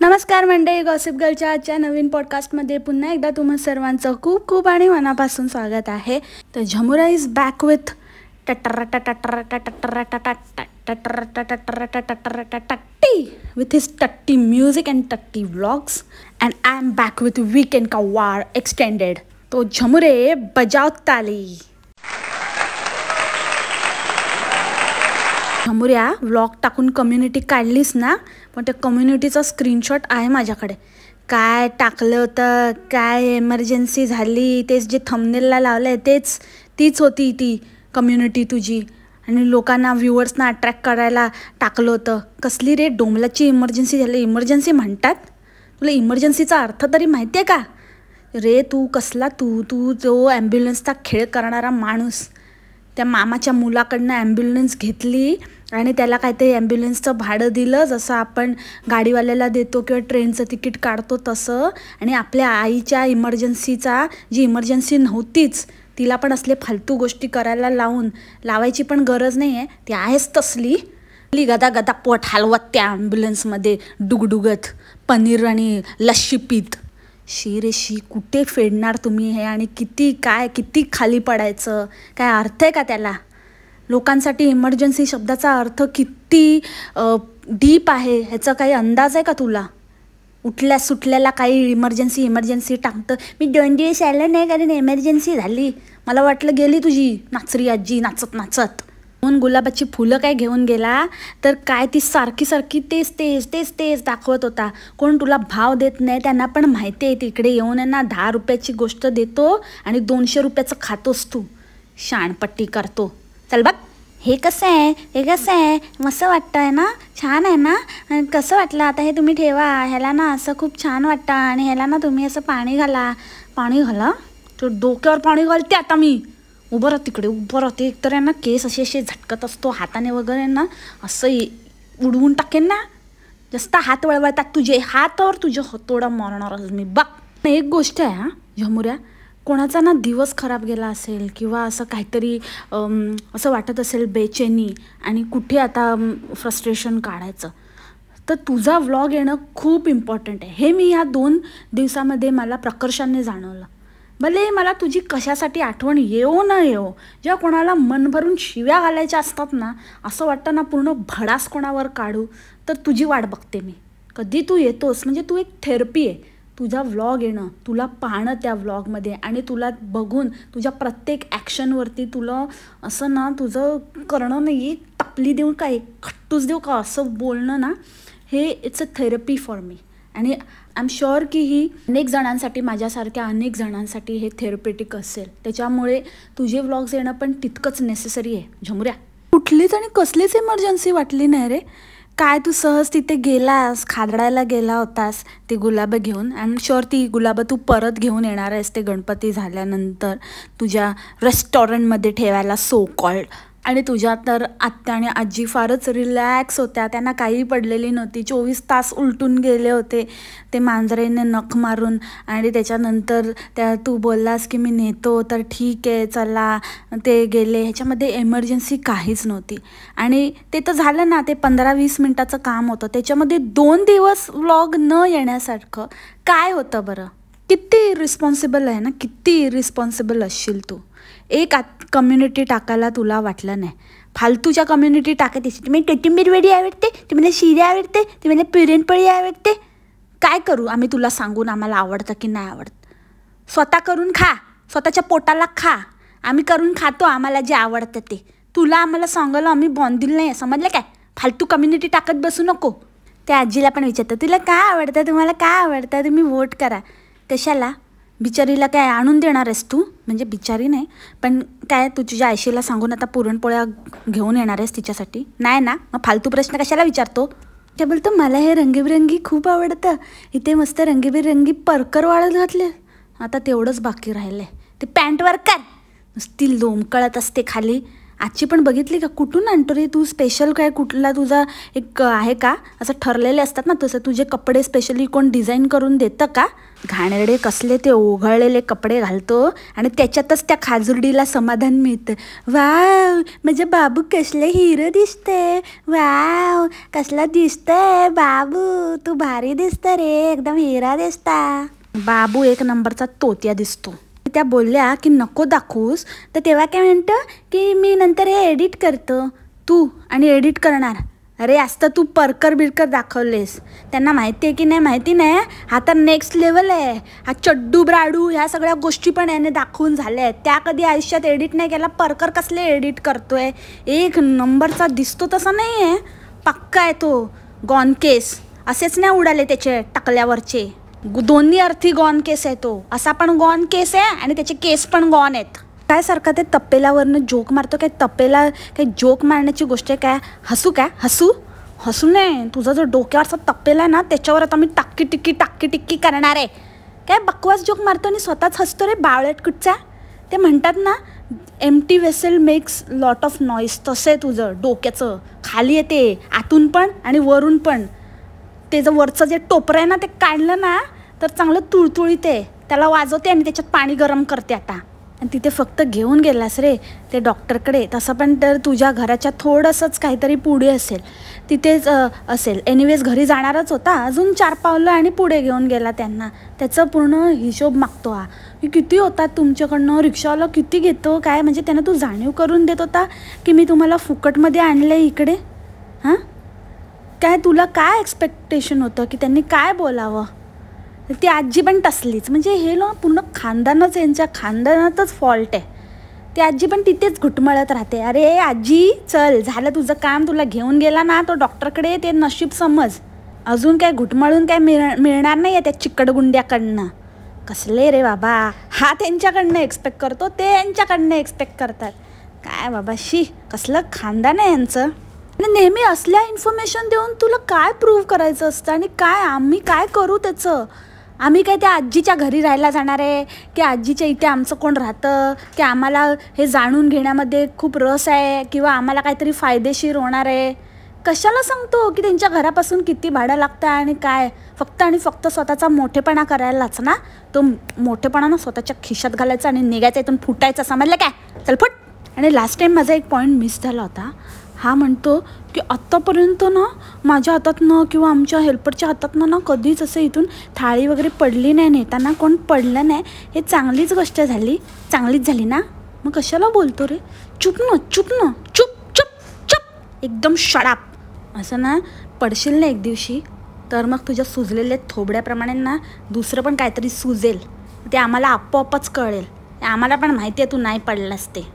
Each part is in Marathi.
नमस्कार मंडळी, गॉसिप गर्लच्या आजच्या नवीन पॉडकास्टमध्ये पुन्हा एकदा तुम्हा सर्वांचं खूप खूप आणि मनापासून स्वागत आहे. तर झमुरा is back with with his टट्टी म्यूजिक एंड टट्टी vlogs and I am back with weekend का वार एक्सटेंडेड. तो झमुरे बजाव ताली. झमुऱ्या व्लॉग टाकून कम्युनिटी काढलीस ना, पण त्या कम्युनिटीचा स्क्रीनशॉट आहे माझ्याकडे. काय टाकलं होतं, काय एमर्जन्सी झाली, तेच जे थंबनेलला लावलं आहे तीच होती ती कम्युनिटी तुझी. आणि लोकांना व्ह्युअर्सना अट्रॅक्ट करायला टाकलं होतं. कसली रे डोंबलाची इमर्जन्सी झाली. इमर्जन्सी म्हणतात, तुला इमर्जन्सीचा अर्थ तरी माहिती आहे का रे? तू कसला तू जो ॲम्ब्युलन्सचा खेळ करणारा माणूस. त्या मामाच्या मुलाकडनं ॲम्ब्युलन्स घेतली आणि त्याला काय ते ॲम्ब्युलन्सचं भाडं दिलं, जसं आपण गाडीवाल्याला देतो किंवा ट्रेनचं तिकीट काढतो तसं. आणि आपल्या आईच्या इमर्जन्सीचा, जी इमर्जन्सी नव्हतीच, तिला पण असले फालतू गोष्टी करायला लावायची पण गरज नाही आहे. ती आहेच तसली गदा पोट हलवत त्या ॲम्ब्युलन्समध्ये डुगडुगत पनीर आणि लस्सी पीत. शी कुठे फेडणार तुम्ही हे? आणि किती खाली पडायचं? काय अर्थ आहे का त्याला? लोकांसाठी इमर्जन्सी शब्दाचा अर्थ किती डीप आहे ह्याचा काही अंदाज आहे का तुला? उठल्या सुटल्याला काही इमर्जन्सी टाकतं. मी 2 दिवस आलं नाही कारण एमर्जन्सी झाली. मला वाटलं गेली तुझी नाचरी आजी नाचत. म्हणून गुलाबाची फुलं काय घेऊन गेला तर काय ती सारखी तेच दाखवत होता. कोण तुला भाव देत नाही त्यांना पण माहिती आहे. तिकडे येऊन यांना 10 रुपयाची गोष्ट देतो आणि 200 रुपयाचं खातोस तू. शाणपट्टी करतो. चल बघ, हे कसं आहे मस्त वाटतं आहे ना, छान आहे ना, कसं वाटलं आता हे तुम्ही ठेवा, ह्याला ना असं खूप छान वाटतं आणि ह्याला ना तुम्ही असं पाणी घाला तो डोक्यावर पाणी घालते आता मी. उभं राहते. एकतर यांना केस असे झटकत असतो हाताने वगैरे ना, असं उडवून टाकेन ना. जास्त हात वळवळतात तुझे हातावर, तुझ्या हातोडा मारणारच मी. बघ, एक गोष्ट आहे हा झमुऱ्या, कोणाचा ना दिवस खराब गेला असेल किंवा असं काहीतरी असं वाटत असेल बेचैनी आणि कुठे आता फ्रस्ट्रेशन काढायचं, तर तुझा व्लॉग येणं खूप इम्पॉर्टंट आहे. हे मी ह्या 2 दिवसामध्ये मला प्रकर्षाने जाणवलं. भले मला तुझी कशासाठी आठवण येवो न येवो, जेव्हा कोणाला मन भरून शिव्या घालायच्या असतात ना, असं वाटतं ना पूर्ण भडास कोणावर काढू, तर तुझी वाट बघते मी. कधी तू येतोस म्हणजे तू एक थेरपी आहे. तुझा व्लॉग येणं, तुला पाहणं त्या व्लॉगमध्ये आणि तुला बघून तुझ्या प्रत्येक ॲक्शनवरती तुला असं ना तुझं करणं नाही, टपली देऊ का, एक खट्टूस देऊ का असं बोलणं ना, हे it's a therapy for me. आणि आय एम शुअर की ही अनेक जणांसाठी, माझ्यासारख्या अनेक जणांसाठी हे थेरपेटिक असेल. त्याच्यामुळे तुझे व्लॉग्स येणं पण तितकंच नेसेसरी आहे झमुऱ्या. कुठलीच आणि कसलीच इमर्जन्सी वाटली नाही रे. काय तू सहज तिथे गेलास, खादडायला गेला होतास ते गुलाबं घेऊन. आय एम शुअर ती गुलाबं तू परत घेऊन येणार आहेस ते गणपती झाल्यानंतर तुझ्या रेस्टॉरंटमध्ये ठेवायला सो कॉल्ड. आणि तुझ्या तर आत्या आणि आजी फारच रिलॅक्स होत्या. त्यांना काही पडलेली नव्हती. 24 तास उलटून गेले होते ते मांजरेने नख मारून. आणि त्याच्यानंतर तू बोललास की मी नेतो, तर ठीक आहे चला, ते गेले. ह्याच्यामध्ये एमर्जन्सी काहीच नव्हती. आणि ते तर झालं ना, ते 15-20 मिनटाचं काम होतं. त्याच्यामध्ये 2 दिवस व्लॉग न येण्यासारखं काय होतं बरं? किती रिस्पॉन्सिबल आहे ना, किती रिस्पॉन्सिबल असशील तू. एक कम्युनिटी टाकायला तुला वाटलं नाही. फालतूच्या कम्युनिटी टाकत असेल. तुम्ही कोथिंबीर वडी आवडते, तुम्हाला शिरा आवडते, तुम्हाला पुरणपोळी आवडते. काय करू आम्ही तुला सांगून आम्हाला आवडतं की नाही आवडतं? स्वतः करून खा, स्वतःच्या पोटाला खा. आम्ही करून खातो आम्हाला जे आवडतं ते. तुला आम्हाला सांगायला आम्ही बॉन्दिल नाही, समजलं काय? फालतू कम्युनिटी टाकत बसू नको. त्या आजीला पण विचारतं, तुला काय आवडतं, तुम्हाला काय आवडतं, तुम्ही वोट करा. कशाला? बिचारीला काय आणून देणार आहेस तू? म्हणजे बिचारी नाही, पण काय तू तुझ्या आयशीला सांगून आता पुरणपोळ्या घेऊन येणार आहेस तिच्यासाठी? नाही ना, मग फालतू प्रश्न कशाला विचारतो? काय बोलतो, मला हे रंगीबिरंगी खूप आवडतं, इथे मस्त रंगीबिरंगी परकर वाळत घातले. आता तेवढंच बाकी राहिलं आहे, ते पॅन्टवर कर. नुसती लोंबकळत असते खाली आजची पण बघितली का? कुठून आणतो रे तू? स्पेशल काय कुठला तुझा एक आहे का? असं ठरलेले असतात ना तसं तुझे कपडे स्पेशली कोण डिझाईन करून देतं का? घाणेरडे कसले ते ओघळलेले कपडे घालतो आणि त्याच्यातच त्या खाजुर्डीला समाधान मिळतं. वाव, माझे बाबू कसले हिरो दिसते. वाव, कसला दिसतंय बाबू, तू भारी दिसतं रे, एकदम हिरा दिसता. बाबू एक नंबरचा तोत्या दिसतो. त्या बोलल्या की नको दाखवूस, तर तेव्हा काय म्हणतं की मी नंतर हे एडिट करतो. तू आणि एडिट करणार? अरे असतं तू परकर बिरकर दाखवलेस. त्यांना माहिती आहे की नाही माहिती नाही, हा तर नेक्स्ट लेवल आहे. हा चड्डू ब्राडू ह्या सगळ्या गोष्टी पण याने दाखवून झाल्या आहेत. त्या कधी आयुष्यात एडिट नाही केला. परकर कसले एडिट करतोय. एक नंबरचा दिसतो तसा नाही आहे. पक्का आहे तो गॉन केस. असेच नाही उडाले त्याचे टाकल्यावरचे. दोन्ही अर्थी गॉन केस आहे तो. असा पण गॉन केस आहे आणि त्याचे केस पण गॉन आहेत. काय सारखा ते तपेलावरनं जोक मारतो. काय तपेला काही जोक मारण्याची गोष्ट आहे काय? हसू काय? हसू नाही. तुझा जो डोक्यावरचा तपेला आहे ना त्याच्यावर आता मी टाक्की टिक्की करणार आहे. काय बकवास जोक मारतो आणि स्वतःच हसतो रे बावळट कुठचा. ते म्हणतात ना empty vessel makes lot of noise. तसं आहे तुझं डोक्याचं. खाली येते आतून पण आणि वरून पण. ते जर वरचं जे टोपरं आहे ना ते काढलं ना तर चांगलं तुळतुळीत आहे. त्याला वाजवते आणि त्याच्यात पाणी गरम करते आता. आणि तिथे फक्त घेऊन गेलास रे ते डॉक्टरकडे. तसं पण तर तुझ्या घराच्या थोडंसंच काहीतरी पुढे असेल, तिथेच असेल. एनिवेज घरी जाणारच होता, अजून 4 पावलं आणि पुढे घेऊन गेला त्यांना. त्याचं पूर्ण हिशोब मागतो हा की किती होतात तुमच्याकडनं, रिक्षावाला किती घेतो काय. म्हणजे त्यानं तू जाणीव करून देत होता की मी तुम्हाला फुकटमध्ये आणलं आहे इकडे. हां, काय तुला काय एक्सपेक्टेशन होतं की त्यांनी काय बोलावं. ती आजी पण तसलीच. म्हणजे हे ना पूर्ण खानदानच, यांच्या खानदानातच फॉल्ट आहे. ती आजी पण तिथेच घुटमळत राहते. अरे आजी चल, झालं तुझं काम. तुला घेऊन गेला ना तो डॉक्टरकडे, ते नशीब समज. अजून काय घुटमळून काय मिळणार नाही आहे त्या चिकटगुंड्याकडनं. कसले रे बाबा. हा त्यांच्याकडनं एक्सपेक्ट करतो, ते यांच्याकडनं एक्सपेक्ट करतात. काय बाबा शी, कसलं खानदान आहे यांचं. आणि नेहमी असल्या इन्फॉर्मेशन देऊन तुला काय प्रूव्ह करायचं असतं आणि काय आम्ही काय करू त्याचं. आम्ही काय त्या आजीच्या घरी राहायला जाणार आहे की आजीच्या इथे आमचं कोण राहतं की आम्हाला हे जाणून घेण्यामध्ये खूप रस आहे किंवा आम्हाला काहीतरी फायदेशीर होणार आहे. कशाला सांगतो की त्यांच्या घरापासून किती भाडं लागतं आणि काय. फक्त आणि फक्त स्वतःचा मोठेपणा करायलाच ना. तो मोठेपणा ना स्वतःच्या खिशात घालायचा आणि निघायचा, इथून फुटायचा. समजलं काय? चल फुट. आणि लास्ट टाईम माझा एक पॉईंट मिस झाला होता. हा म्हणतो की आत्तापर्यंत ना माझ्या हातातनं किंवा आमच्या हेल्परच्या हातातनं ना कधीच असं इथून थाळी वगैरे पडली नाही, नेताना कोण पडलं नाही. हे चांगलीच गोष्ट झाली. चांगलीच झाली ना. मग कशाला बोलतो रे. चुप चुप एकदम शडाप. असं ना पडशील ना एक दिवशी तर मग तुझ्या सुजलेल्या थोबड्याप्रमाणे ना दुसरं पण काहीतरी सुजेल. ते आम्हाला आपोआपच कळेल. आम्हाला पण माहिती आहे तू नाही पडलास ते.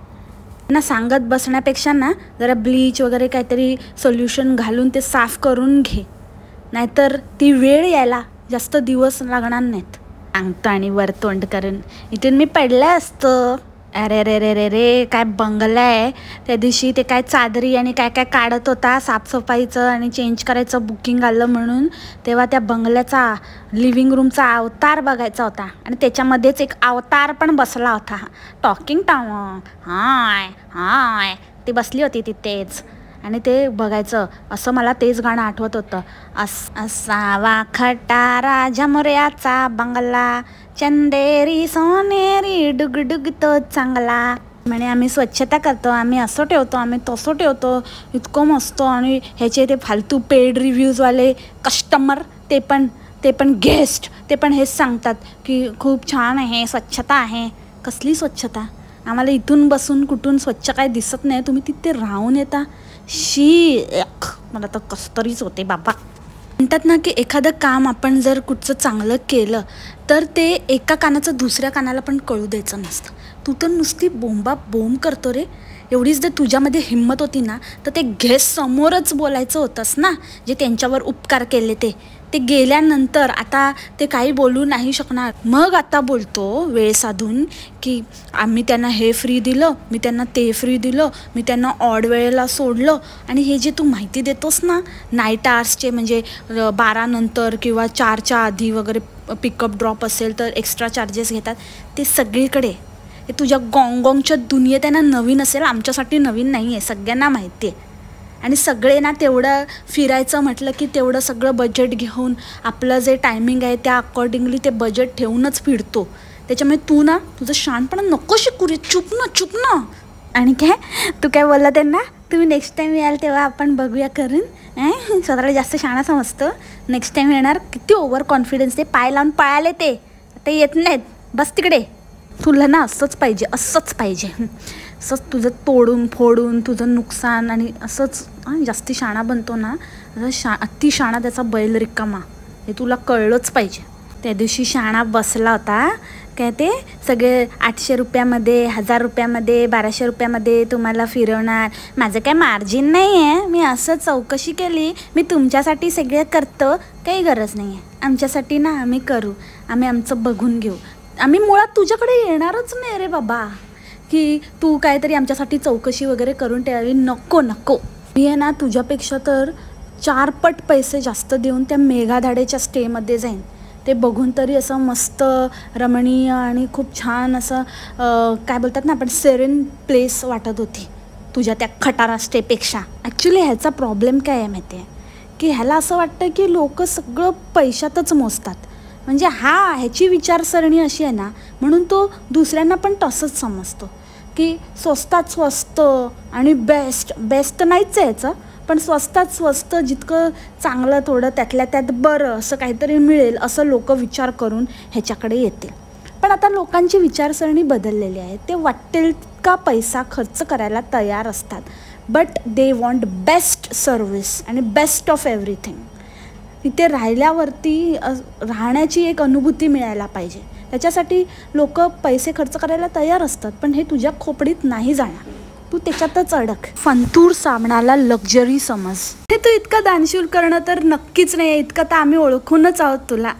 ना सांगत बसण्यापेक्षा ना जरा ब्लीच वगैरे काहीतरी सोल्युशन घालून ते साफ करून घे. नाहीतर ती वेळ यायला जास्त दिवस लागणार नाहीत. सांगतो आणि वर तोंड करून इथून मी पडलं असतं. अरे रे रे रे रे, काय बंगला आहे. त्या दिवशी ते काय चादरी आणि काय काय काढत होता साफसफाईचं आणि चेंज करायचं बुकिंग आलं म्हणून. तेव्हा त्या बंगल्याचा लिव्हिंग रूमचा अवतार बघायचा होता आणि त्याच्यामध्येच एक अवतार पण बसला होता. टॉकिंग टॉम हाय ती बसली होती तिथेच आणि ते बघायचं. असं मला तेच गाणं आठवत होतं. असावा खटारा झमऱ्याचा बंगला, चंदेरी सोनेरी डुगडुग तो चांगला. म्हणे आम्ही स्वच्छता करतो, आम्ही असं ठेवतो, आम्ही तसं ठेवतो, इतकं मस्त. आणि ह्याचे ते फालतू पेड रिव्ह्यूजवाले कस्टमर ते पण गेस्ट ते पण हेच सांगतात की खूप छान आहे, स्वच्छता आहे. कसली स्वच्छता. आम्हाला इथून बसून कुठून स्वच्छ काय दिसत नाही. तुम्ही तिथे राहून येता. शी, मला तर कसतरीच होते बाबा. म्हणतात ना की एखादं काम आपण जर कुठचं चांगलं केलं तर ते एका कानाचं दुसऱ्या कानाला पण कळू द्यायचं नसतं. तू तर नुसती बोंब करतो रे. एवढीच जर तुझ्यामध्ये हिंमत होती ना तर ते गेस्ट समोरच बोलायचं होतंस ना. जे त्यांच्यावर उपकार केले ते गेल्यानंतर आता ते काही बोलू नाही शकणार. मग आता बोलतो वेळ साधून की आम्ही त्यांना हे फ्री दिलं, मी त्यांना ते फ्री दिलं, मी त्यांना ऑड वेळेला सोडलं. आणि हे जे तू माहिती देतोस ना नाईट आवर्सचे, म्हणजे 12 नंतर किंवा 4च्या आधी वगैरे पिकअप ड्रॉप असेल तर एक्स्ट्रा चार्जेस घेतात, ते सगळीकडे हे तुझ्या गॉंगॉंगच्या दुनियेत आहे ना नवीन असेल, आमच्यासाठी नवीन नाही आहे, सगळ्यांना माहिती आहे. आणि सगळे ना तेवढं फिरायचं म्हटलं की तेवढं सगळं बजेट घेऊन आपलं जे टायमिंग आहे त्या अकॉर्डिंगली ते बजेट ठेवूनच फिरतो. त्याच्यामुळे तू ना तुझं शहाणपणा नको शिकू रे, चुप ना. आणि काय तू काय बोलला त्यांना, तुम्ही नेक्स्ट टाईम याल तेव्हा आपण बघूया करून. स्वतःला जास्त शहाणा समजतं. नेक्स्ट टाईम येणार, किती ओव्हर कॉन्फिडन्स, ते पाय लावून पळाले ते आता येत नाहीत, बस तिकडे. तुला ना असंच पाहिजे, असंच तुझं तोडून फोडून तुझं नुकसान. आणि असंच जास्ती शाणा बनतो ना, अति शाणा त्याचा बैल रिकामा, हे तुला कळलंच पाहिजे. त्या दिवशी शाणा बसला होता काय, ते सगळे 800 रुपयामध्ये, 1000 रुपयामध्ये, 1200 रुपयामध्ये तुम्हाला फिरवणार. माझं काय मार्जिन नाही आहे, मी असं चौकशी केली, मी तुमच्यासाठी सगळं करतो, काही गरज नाही आहे. आमच्यासाठी ना आम्ही करू, आम्ही आमचं बघून घेऊ. आम्ही मुळात तुझ्याकडे येणारच नाही रे बाबा, की तू काहीतरी आमच्यासाठी चौकशी वगैरे करून ठेवावी. नको. मी आहे ना तुझ्यापेक्षा तर 4 पट पैसे जास्त देऊन त्या मेघाधाडेच्या स्टेमध्ये जाईन. ते बघून तरी असं मस्त रमणीय आणि खूप छान असं काय बोलतात ना आपण, सेरेन प्लेस वाटत होती तुझ्या त्या खटारा स्टेपेक्षा. ॲक्च्युली ह्याचा प्रॉब्लेम काय आहे माहिती आहे, की ह्याला असं वाटतं की लोक सगळं पैशातच मोजतात. म्हणजे ह्याची विचारसरणी अशी आहे ना, म्हणून तो दुसऱ्यांना पण तसंच समजतो की स्वस्तात स्वस्त आणि बेस्ट तर नाहीच आहे ह्याचं, पण स्वस्तात स्वस्त जितकं चांगलं थोडं त्यातल्या त्यात बरं असं काहीतरी मिळेल असं लोक विचार करून ह्याच्याकडे येतील. पण आता लोकांची विचारसरणी बदललेली आहे. ते वाटेल का पैसा खर्च करायला तयार असतात, but they want best service आणि बेस्ट ऑफ एव्हरीथिंग. तिथे राहिल्यावरती राहण्याची एक अनुभूती मिळायला पाहिजे, त्याच्यासाठी लोक पैसे खर्च करायला तयार असतात. पण हे तुझ्या खोपडीत नाही जाणार, तू त्याच्यातच अडक. फंतूर साबणाला लक्झरी समज. हे तू इतकं दानशूर करणं तर नक्कीच नाही आहे. इतकं तर आम्ही ओळखूनच आहोत तुला,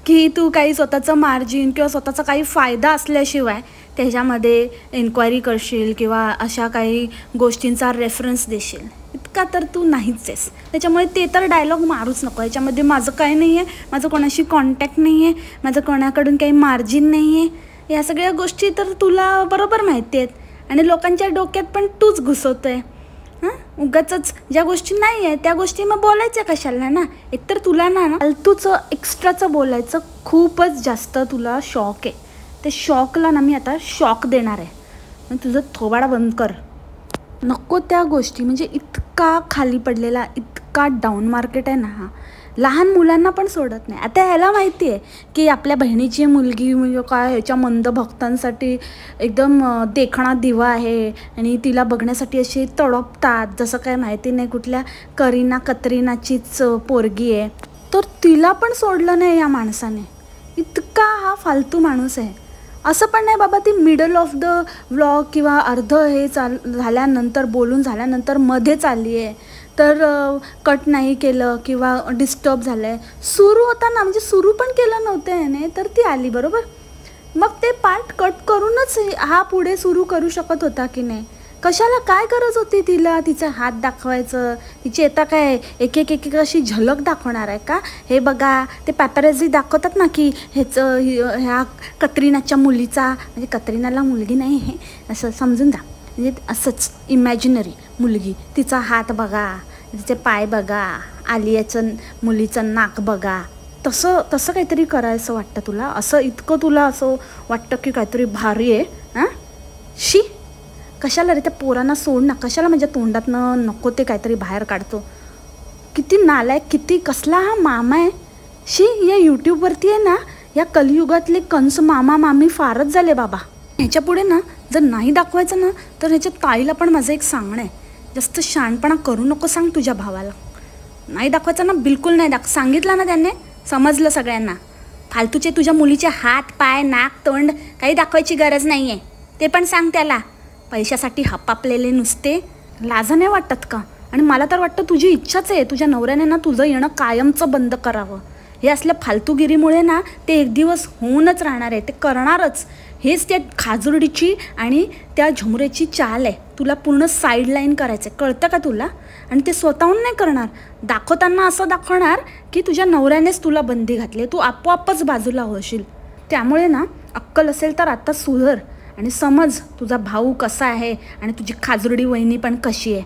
की तू काही स्वतःचं मार्जिन किंवा स्वतःचा काही फायदा असल्याशिवाय त्याच्यामध्ये एन्क्वायरी करशील किंवा अशा काही गोष्टींचा रेफरन्स देशील, इतका तर तू नाहीच आहेस. त्याच्यामुळे ते तर डायलॉग मारूच नको. याच्यामध्ये माझं काय नाही आहे, माझं कोणाशी कॉन्टॅक्ट नाही आहे, माझं कोणाकडून काही मार्जिन नाही आहे, या सगळ्या गोष्टी तर तुला बरोबर माहिती आहेत. आणि लोकांच्या डोक्यात पण तूच घुसवतोय. उगाचच ज्या गोष्टी नाही आहे त्या गोष्टी मग बोलायच्या कशाला ना. एकतर तुला ना फालतूचं एक्स्ट्राचं बोलायचं खूपच जास्त तुला शॉक आहे. ते शॉकला ना मी आता शॉक देणार आहे. तुझं थोबाडा बंद कर. नको त्या गोष्टी, म्हणजे इतका खाली पडलेला, इतका डाऊन मार्केट आहे ना हा, लहान मुलांना पण सोडत नाही. आता ह्याला माहिती आहे की आपल्या बहिणीची मुलगी म्हणजे काय ह्याच्या मंद भक्तांसाठी एकदम देखणा दिवा आहे आणि तिला बघण्यासाठी अशी तडपतात, जसं काय माहिती नाही कुठल्या कतरीनाचीच पोरगी आहे. तर तिला पण सोडलं नाही या माणसाने. इतका हा फालतू माणूस आहे. असं पण नाही बाबा ती मिडल ऑफ द व्लॉग किंवा अर्ध हे झाल्यानंतर, बोलून झाल्यानंतर मध्ये चालली आहे तर कट नाही केलं किंवा डिस्टर्ब झालं आहे. सुरू होता ना, म्हणजे सुरू पण केलं नव्हतं याने, तर ती आली बरोबर. मग ते पार्ट कट करूनच हा पुढे सुरू करू शकत होता की नाही. कशाला, काय गरज होती तिला तिचा हात दाखवायचं. तिची आता काय एक एक अशी झलक दाखवणार आहे का. हे बघा ते पॅपॅरॅझी दाखवतात ना की ह्या कतरीनाच्या मुलीचा, म्हणजे कतरीनाला मुलगी नाही हे असं समजून जा, म्हणजे असंच इमॅजिनरी मुलगी, तिचा हात बघा, तिचे पाय बघा, आलियाचं मुलीचं नाक बघा, तसं काहीतरी करायचं वाटतं तुला. असं इतकं तुला असं वाटतं की काहीतरी भारी आहे. शी, कशाला रे त्या पोरांना सोड ना. कशाला म्हणजे तोंडातनं नको ते काहीतरी बाहेर काढतो. किती नालायक, किती कसला हा मामा आहे. शी, या यूट्यूबवरती आहे ना या कलियुगातले कंस मामा मामी फारच झाले बाबा. ह्याच्या पुढे ना जर नाही दाखवायचं ना तर ह्याच्या ताईला पण माझं एक सांगणं आहे, जास्त शहाणपणा करू नको सांग तुझ्या भावाला. नाही दाखवायचं ना, बिलकुल नाही सांगितलं ना त्याने, समजलं सगळ्यांना. फालतूचे तुझ्या मुलीचे हात पाय नाक तोंड काही दाखवायची गरज नाही आहे, ते पण सांग त्याला. पैशासाठी हपापलेले नुसते, लाज नाही वाटत का. आणि मला तर वाटतं तुझी इच्छाच आहे तुझ्या नवऱ्याने ना तुझं येणं कायमचं बंद करावं. हे असल्या फालतूगिरीमुळे ना ते एक दिवस होऊनच राहणार आहे, ते करणारच. हेच त्या खाजुर्डीची आणि त्या झुमरेची चाल आहे. तुला पूर्ण साईडलाईन करायचं आहे, कळतं का तुला. आणि ते स्वतःहून नाही करणार, दाखवताना असं दाखवणार की तुझ्या नवऱ्यानेच तुला बंदी घातली, तू आपोआपच बाजूला होशील. त्यामुळे ना अक्कल असेल तर आता सुधर आणि समज तुझा भाऊ कसा आहे आणि तुझी खाजरुडी वहिनी पण कशी आहे.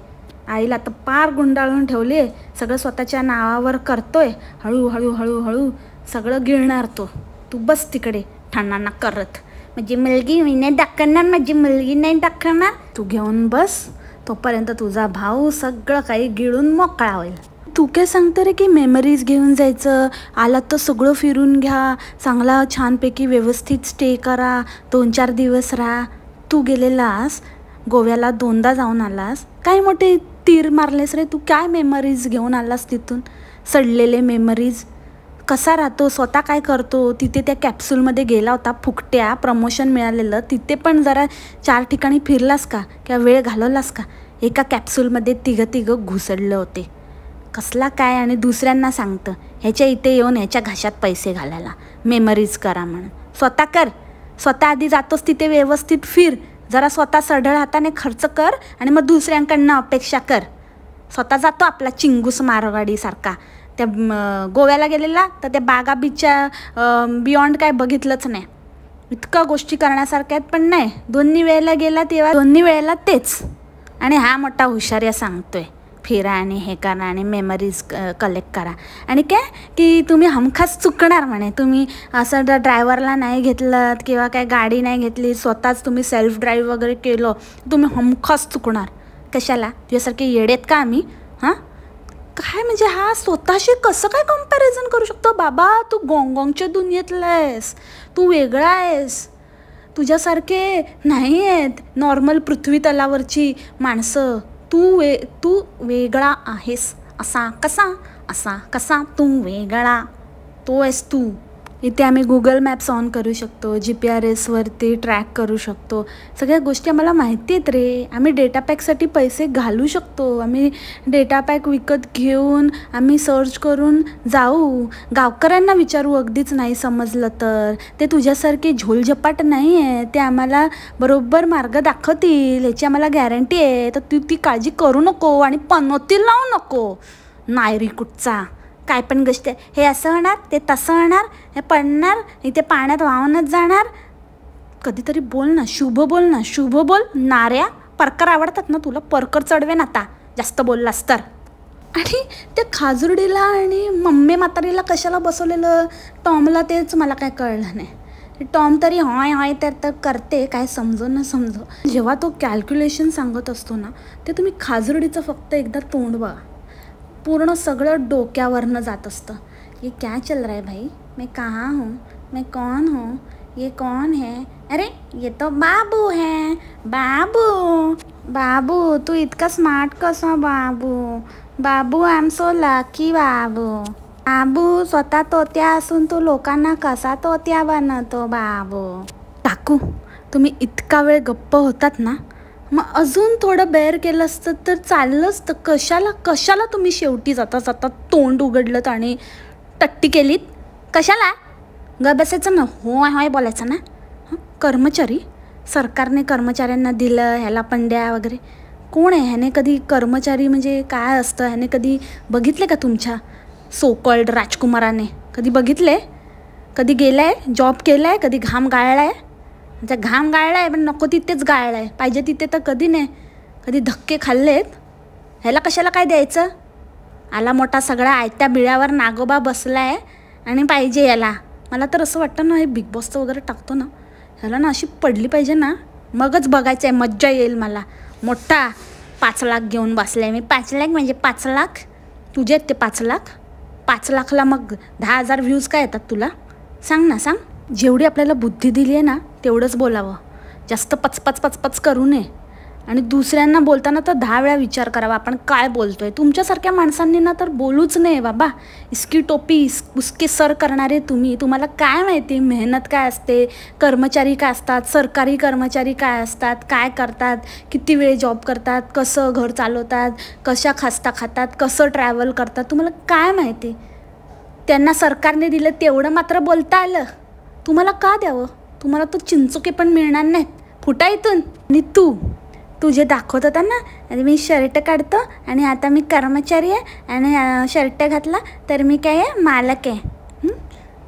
आईला तर पार गुंडाळून ठेवली आहे, सगळं स्वतःच्या नावावर करतोय. हळूहळू हळूहळू सगळं गिळणार तो. तू बस तिकडे ठाणाना करत, माझी मुलगी मी नाही दाखवणार, माझी मुलगी नाही दाखवणार. तू घेऊन बस, तोपर्यंत तुझा भाऊ सगळं काही गिळून मोकळा होईल. तू काय सांगतं रे की मेमरीज घेऊन जायचं, आलात तर सगळं फिरून घ्या, चांगला छानपैकी व्यवस्थित स्टे करा, 2-4 दिवस राहा. तू गेलेलास गोव्याला, 2दा जाऊन आलास, काय मोठे तीर मारलेस रे तू. काय मेमरीज घेऊन आलास तिथून, सडलेले मेमरीज. कसा राहतो, स्वतः काय करतो. तिथे त्या कॅप्सूलमध्ये गेला होता, फुकट्या प्रमोशन मिळालेलं, तिथे पण जरा 4 ठिकाणी फिरलास का, किंवा वेळ घालवलास का. एका कॅप्सूलमध्ये तिघं घुसडले होते. कसला काय, आणि दुसऱ्यांना सांगतं ह्याच्या इथे येऊन ह्याच्या घशात पैसे घालायला, मेमरीज करा म्हणून. स्वतः कर, स्वतः आधी जातोस तिथे व्यवस्थित फिर, जरा स्वतः सढळ हाताने खर्च कर आणि मग दुसऱ्यांकडनं अपेक्षा कर. स्वतः जातो आपला चिंगूस मारवाडीसारखा. त्या गोव्याला गेलेला तर त्या बागा बीचच्या बियॉन्ड काय बघितलंच नाही. इतकं गोष्टी करण्यासारख्या आहेत, पण नाही. 2 वेळेला गेला तेव्हा 2 वेळेला तेच. आणि हा मोठा हुशार्या सांगतोय फिरा आणि हे करा आणि मेमरीज कलेक्ट करा. आणि काय की तुम्ही हमखास चुकणार म्हणे. तुम्ही असं ड्रायव्हरला नाही घेतलं किंवा काय गाडी नाही घेतली, स्वतःच तुम्ही सेल्फ ड्राईव्ह वगैरे केलं, तुम्ही हमखास चुकणार. कशाला, तुझ्यासारखे येडेत का आम्ही? हां काय म्हणजे हा स्वतःशी कसं काय कंपॅरिझन करू शकतो? बाबा तू गोंगोंगच्या दुनियेतला आहेस, तू वेगळा आहेस. तुझ्यासारखे नाही आहेत नॉर्मल पृथ्वी तलावरची माणसं. तू वेगळा आहेस. असा कसा तू वेगळा, तो आहेस तू. इथे आम्ही गुगल मॅप्स ऑन करू शकतो, GPRSवरती ट्रॅक करू शकतो. सगळ्या गोष्टी आम्हाला माहिती आहेत रे. आम्ही डेटा पॅकसाठी पैसे घालू शकतो. आम्ही डेटा पॅक विकत घेऊन आम्ही सर्च करून जाऊ. गावकऱ्यांना विचारू अगदीच नाही समजलं तर. ते तुझ्यासारखे झोलझपाट नाही आहे, ते आम्हाला बरोबर मार्ग दाखवतील याची आम्हाला गॅरंटी आहे. तर तू ती काळजी करू नको आणि पनोती लावू नको नायरी कुठचा. काय पण गोष्ट आहे, हे असं होणार, ते तसं होणार, हे पडणार, इथे पाण्यात वाहूनच जाणार. कधीतरी बोल ना, शुभ बोल ना, शुभ बोल. नाऱ्या परकर आवडतात ना तुला, परकर चढवेन आता जास्त बोललास तर. आणि त्या खाजुर्डीला आणि मम्मी म्हातारीला कशाला बसवलेलं टॉमला, तेच मला काय कळलं नाही. टॉम तरी हॉय तर करते, काय समजो ना समजो. जेव्हा तो कॅल्क्युलेशन सांगत असतो ना, ते तुम्ही खाजुर्डीचं फक्त एकदा तोंड बघा, पूर्ण सगळं डोक्यावरनं जात असतं. ये क्या चल रहा है भाई, मैं कहाँ हूँ, मैं कौन हूँ, ये कौन है, अरे ये तो बाबू है. बाबू तू इतका स्मार्ट कसा बाबू आय एम सो लकी बाबू स्वतः तोत्या असून तू लोकांना कसा तोत्या बनवतो बाबू. काकू तुम्ही इतका वेळ गप्प होतात ना, मग अजून थोडं बेअर केलं असतं तर चाललंच. तर कशाला तुम्ही शेवटी जाता तोंड उघडलं आणि टट्टी केलीत? कशाला ग बसायचं ना, होय बोलायचं ना. कर्मचारी, सरकारने कर्मचाऱ्यांना दिलं, ह्याला पण द्या वगैरे. कोण आहे ह्याने कधी कर्मचारी म्हणजे काय असतं ह्याने कधी बघितले का? तुमच्या सो कॉल्ड राजकुमाराने कधी बघितले? कधी गेलाय, जॉब केलाय, कधी घाम गाळलाय? घाम गाळला आहे पण नको तिथेच गाळला आहे, पाहिजे तिथे तर कधी नाही. कधी धक्के खाल्लेत? ह्याला कशाला काय द्यायचं? आला मोठा सगळा आयत्या बिळ्यावर नागोबा बसला आहे आणि पाहिजे याला. मला तर असं वाटतं ना, हे बिग बॉसचं वगैरे टाकतो ना, ह्याला ना अशी पडली पाहिजे ना, मगच बघायचं आहे, मज्जा येईल मला. मोठा 5 लाख घेऊन बसला आहे मी. 5 लाख म्हणजे 5 लाख तुझे ते 5 लाख. 5 लाखला मग 10,000 व्ह्यूज काय येतात तुला? सांग ना, सांग. जेवढी आपल्याला बुद्धी दिली आहे ना तेवढंच बोलावं, जास्त पचपच करू नये. आणि दुसऱ्यांना बोलताना तर 10 वेळा विचार करावा आपण काय बोलतोय. तुमच्यासारख्या माणसांनी ना तर बोलूच नाही बाबा. इसकी टोपी उसके सर करणारे तुम्ही. तुम्हाला काय माहिती मेहनत काय असते, कर्मचारी काय असतात, सरकारी कर्मचारी काय असतात, काय करतात, किती वेळ जॉब करतात, कसं घर चालवतात, कशा खस्ता खातात, कसं ट्रॅव्हल करतात, तुम्हाला काय माहिती. त्यांना सरकारने दिलं तेवढं मात्र बोलता आलं. तुम्हाला का द्यावं? तुम्हाला तो चिंचोके पण मिळणार नाहीत. फुटा इथून. आणि तू जे दाखवत होता ना, मी शर्ट काढतो आणि आता मी कर्मचारी आहे आणि शर्ट घातला तर मी काय आहे, मालक आहे.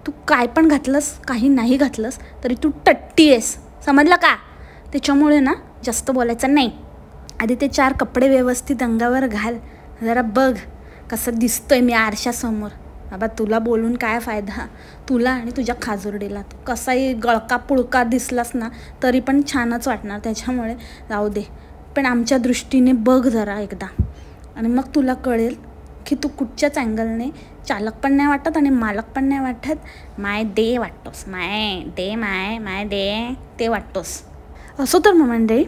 तू काय पण घातलंस, काही नाही घातलंस तरी तू टट्टी आहेस, समजलं का? त्याच्यामुळे ना जास्त बोलायचं नाही. आधी ते 4 कपडे व्यवस्थित अंगावर घाल, जरा बघ कसं दिसतोय मी आरशासमोर. बाबा तुला बोलून काय फायदा, तुला आणि तुझ्या खाजुर्डीला. तू कसाही गळका पुळका दिसलास ना तरी पण छानच वाटणार, त्याच्यामुळे जाऊ दे. पण आमच्या दृष्टीने बघ जरा एकदा, आणि मग तुला कळेल की तू कुठच्याच अँगलने चालक पण नाही वाटत आणि मालक पण नाही वाटत, माय दे वाटतोस, माय दे माय दे ते वाटतोस. असं तर मंडळी,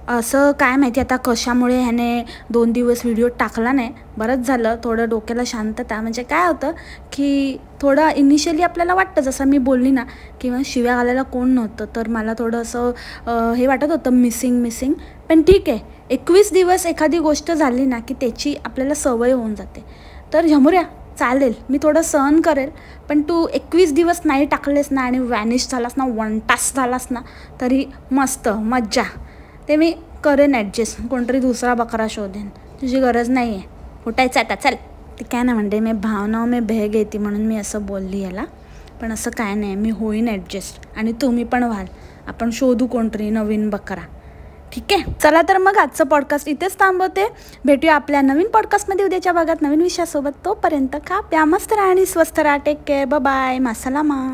असं काय माहिती आता कशामुळे ह्याने 2 दिवस व्हिडिओ टाकला नाही. बरंच झालं, थोडं डोक्याला शांतता. म्हणजे काय होतं की थोडं इनिशियली आपल्याला वाटतं, जसं मी बोलली ना किंवा शिव्या घालायला कोण नव्हतं, तर मला थोडं असं हे वाटत होतं मिसिंग. पण ठीक आहे, 21 दिवस एखादी गोष्ट झाली ना की त्याची आपल्याला सवय होऊन जाते. तर झमुऱ्या चालेल, मी थोडं सहन करेल. पण तू 21 दिवस नाही टाकलेस ना आणि वॅनिश झालास ना, 1 तास झालास ना, तरी मस्त मज्जा. ते मी करेन ॲडजस्ट, कोणतरी दुसरा बकरा शोधेन, तुझी गरज नाही आहे फुटायचं आता, चल. ते काय नाही म्हणजे मी भावनाओं में बह गई थी म्हणून मी असं बोलली याला. पण असं काय नाही, मी होईन ॲडजस्ट आणि तुम्ही पण व्हाल. आपण शोधू कोणतरी नवीन बकरा, ठीक आहे. चला तर मग आजचं पॉडकास्ट इथेच थांबवते. भेटूया आपल्या नवीन पॉडकास्टमध्ये उद्याच्या भागात नवीन विषयासोबत. तोपर्यंत खा प्या मस्त राहा आणि स्वस्थ राहा. Take care, bye, मासलामा.